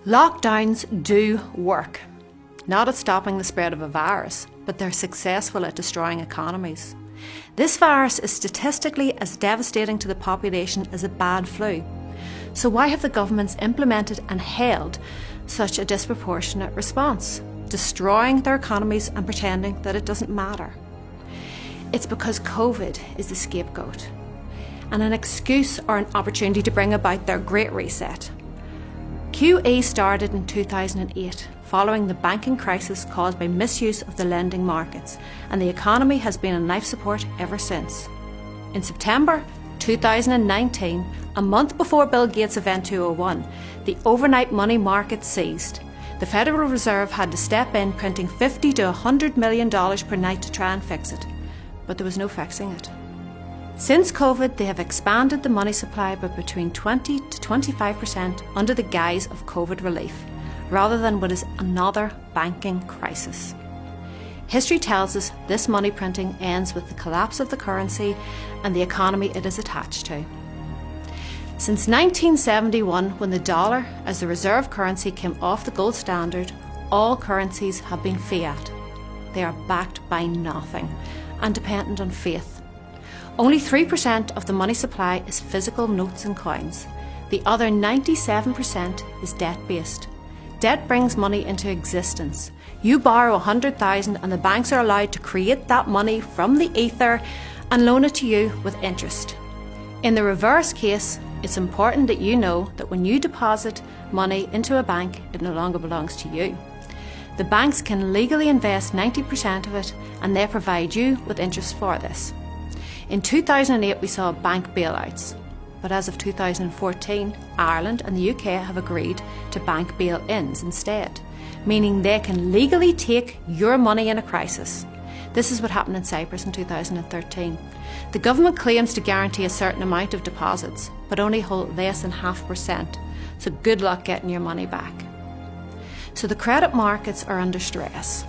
Lockdowns do work, not at stopping the spread of a virus, but they're successful at destroying economies. This virus is statistically as devastating to the population as a bad flu. So why have the governments implemented and held such a disproportionate response, destroying their economies and pretending that it doesn't matter? It's because COVID is the scapegoat and an excuse or an opportunity to bring about their Great Reset. QE started in 2008, following the banking crisis caused by misuse of the lending markets, and the economy has been on life support ever since. In September 2019, a month before Bill Gates' Event 201, the overnight money market seized. The Federal Reserve had to step in, printing $50 to $100 million per night to try and fix it, but there was no fixing it. Since COVID, they have expanded the money supply by between 20 to 25% under the guise of COVID relief, rather than what is another banking crisis. History tells us this money printing ends with the collapse of the currency and the economy it is attached to. Since 1971, when the dollar as the reserve currency came off the gold standard, all currencies have been fiat. They are backed by nothing and dependent on faith. Only 3% of the money supply is physical notes and coins. The other 97% is debt-based. Debt brings money into existence. You borrow 100,000 and the banks are allowed to create that money from the ether and loan it to you with interest. In the reverse case, it's important that you know that when you deposit money into a bank, it no longer belongs to you. The banks can legally invest 90% of it and they provide you with interest for this. In 2008 we saw bank bailouts, but as of 2014, Ireland and the UK have agreed to bank bail-ins instead, meaning they can legally take your money in a crisis. This is what happened in Cyprus in 2013. The government claims to guarantee a certain amount of deposits, but only hold less than 0.5%, so good luck getting your money back. So the credit markets are under stress.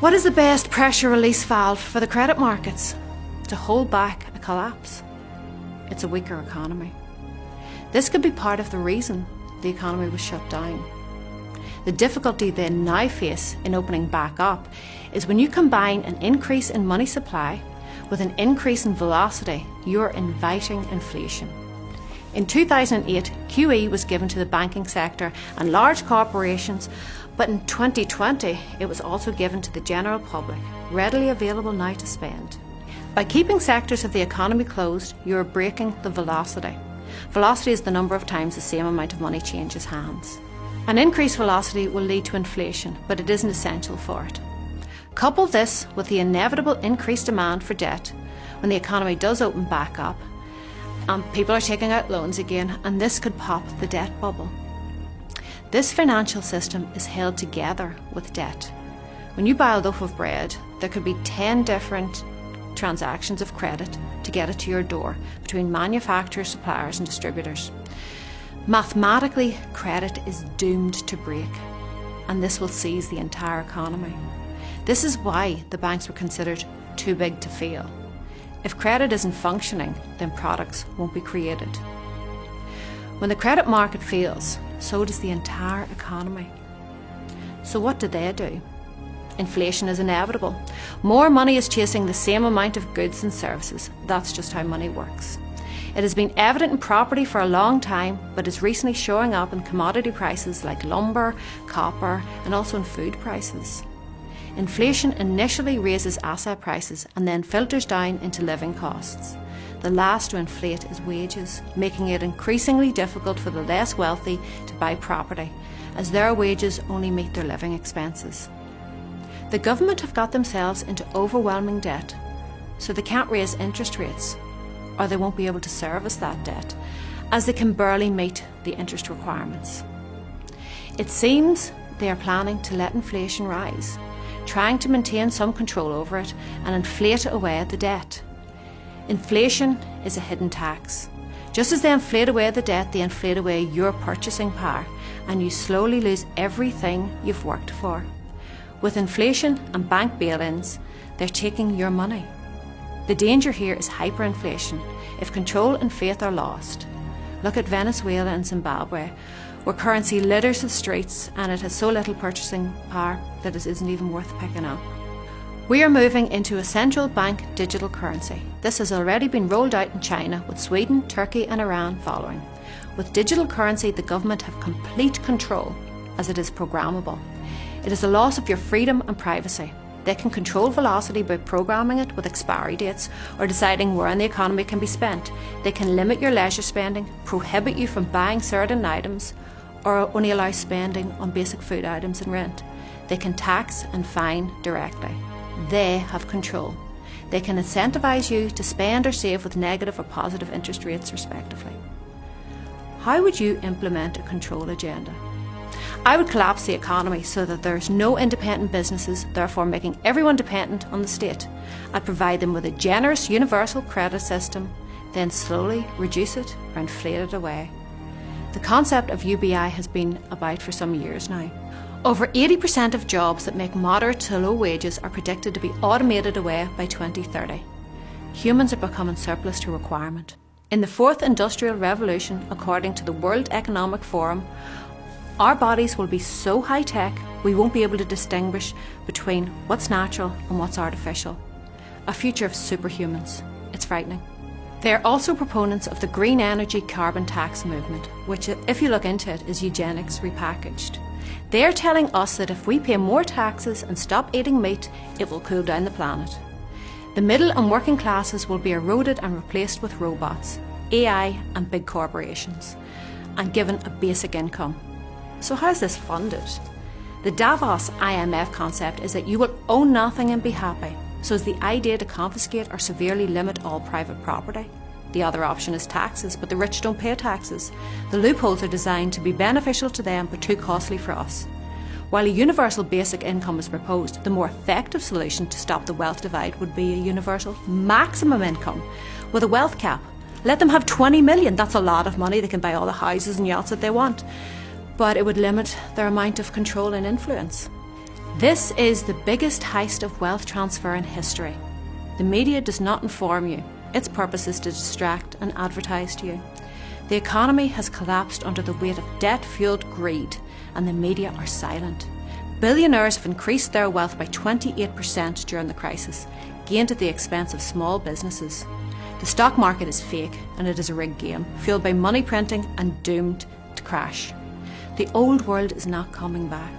What is the best pressure release valve for the credit markets? To hold back a collapse. It's a weaker economy. This could be part of the reason the economy was shut down. The difficulty they now face in opening back up is when you combine an increase in money supply with an increase in velocity, you're inviting inflation. In 2008, QE was given to the banking sector and large corporations, but in 2020 it was also given to the general public, readily available now to spend. By keeping sectors of the economy closed, you are breaking the velocity. Velocity is the number of times the same amount of money changes hands. An increased velocity will lead to inflation, but it isn't essential for it. Couple this with the inevitable increased demand for debt when the economy does open back up, and people are taking out loans again, and this could pop the debt bubble. This financial system is held together with debt. When you buy a loaf of bread, there could be 10 different transactions of credit to get it to your door between manufacturers, suppliers and distributors. Mathematically, credit is doomed to break, and this will seize the entire economy. This is why the banks were considered too big to fail. If credit isn't functioning, then products won't be created. When the credit market fails, so does the entire economy. So what do they do? Inflation is inevitable. More money is chasing the same amount of goods and services. That's just how money works. It has been evident in property for a long time, but is recently showing up in commodity prices like lumber, copper, and also in food prices. Inflation initially raises asset prices and then filters down into living costs. The last to inflate is wages, making it increasingly difficult for the less wealthy to buy property, as their wages only meet their living expenses. The government have got themselves into overwhelming debt, so they can't raise interest rates, or they won't be able to service that debt, as they can barely meet the interest requirements. It seems they are planning to let inflation rise, trying to maintain some control over it and inflate away the debt. Inflation is a hidden tax. Just as they inflate away the debt, they inflate away your purchasing power, and you slowly lose everything you've worked for. With inflation and bank bail-ins, they're taking your money. The danger here is hyperinflation if control and faith are lost. Look at Venezuela and Zimbabwe, where currency litters the streets and it has so little purchasing power that it isn't even worth picking up. We are moving into a central bank digital currency. This has already been rolled out in China, with Sweden, Turkey and Iran following. With digital currency, the government have complete control, as it is programmable. It is a loss of your freedom and privacy. They can control velocity by programming it with expiry dates or deciding where in the economy can be spent. They can limit your leisure spending, prohibit you from buying certain items, or only allow spending on basic food items and rent. They can tax and fine directly. They have control. They can incentivise you to spend or save with negative or positive interest rates respectively. How would you implement a control agenda? I would collapse the economy so that there's no independent businesses, therefore making everyone dependent on the state. I'd provide them with a generous universal credit system, then slowly reduce it or inflate it away. The concept of UBI has been about for some years now. Over 80% of jobs that make moderate to low wages are predicted to be automated away by 2030. Humans are becoming surplus to requirement. In the fourth industrial revolution, according to the World Economic Forum, our bodies will be so high-tech we won't be able to distinguish between what's natural and what's artificial. A future of superhumans. It's frightening. They are also proponents of the green energy carbon tax movement, which, if you look into it, is eugenics repackaged. They are telling us that if we pay more taxes and stop eating meat, it will cool down the planet. The middle and working classes will be eroded and replaced with robots, AI and big corporations, and given a basic income. So how is this funded? The Davos IMF concept is that you will own nothing and be happy. So is the idea to confiscate or severely limit all private property? The other option is taxes, but the rich don't pay taxes. The loopholes are designed to be beneficial to them but too costly for us. While a universal basic income is proposed, the more effective solution to stop the wealth divide would be a universal maximum income with a wealth cap. Let them have 20 million, that's a lot of money, they can buy all the houses and yachts that they want. But it would limit their amount of control and influence. This is the biggest heist of wealth transfer in history. The media does not inform you. Its purpose is to distract and advertise to you. The economy has collapsed under the weight of debt-fueled greed, and the media are silent. Billionaires have increased their wealth by 28% during the crisis, gained at the expense of small businesses. The stock market is fake, and it is a rigged game, fueled by money printing and doomed to crash. The old world is not coming back.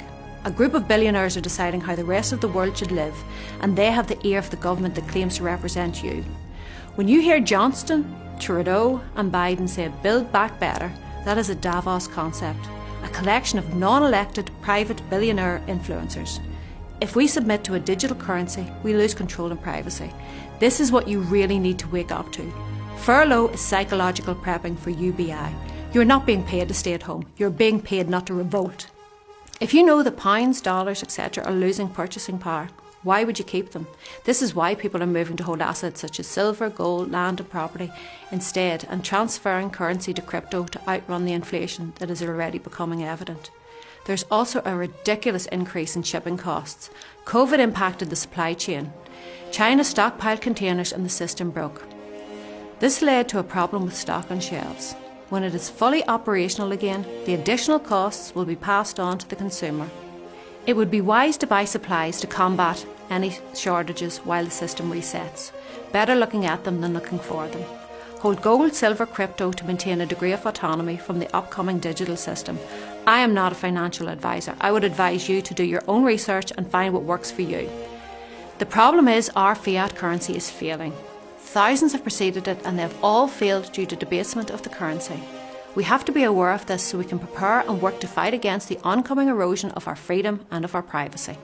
A group of billionaires are deciding how the rest of the world should live, and they have the ear of the government that claims to represent you. When you hear Johnston, Trudeau and Biden say build back better, that is a Davos concept, a collection of non-elected private billionaire influencers. If we submit to a digital currency, we lose control and privacy. This is what you really need to wake up to. Furlough is psychological prepping for UBI. You're not being paid to stay at home. You're being paid not to revolt. If you know that pounds, dollars, etc. are losing purchasing power, why would you keep them? This is why people are moving to hold assets such as silver, gold, land and property instead, and transferring currency to crypto to outrun the inflation that is already becoming evident. There's also a ridiculous increase in shipping costs. COVID impacted the supply chain. China stockpiled containers and the system broke. This led to a problem with stock on shelves. When it is fully operational again, the additional costs will be passed on to the consumer. It would be wise to buy supplies to combat any shortages while the system resets. Better looking at them than looking for them. Hold gold, silver, crypto to maintain a degree of autonomy from the upcoming digital system. I am not a financial advisor. I would advise you to do your own research and find what works for you. The problem is our fiat currency is failing. Thousands have preceded it and they have all failed due to debasement of the currency. We have to be aware of this so we can prepare and work to fight against the oncoming erosion of our freedom and of our privacy.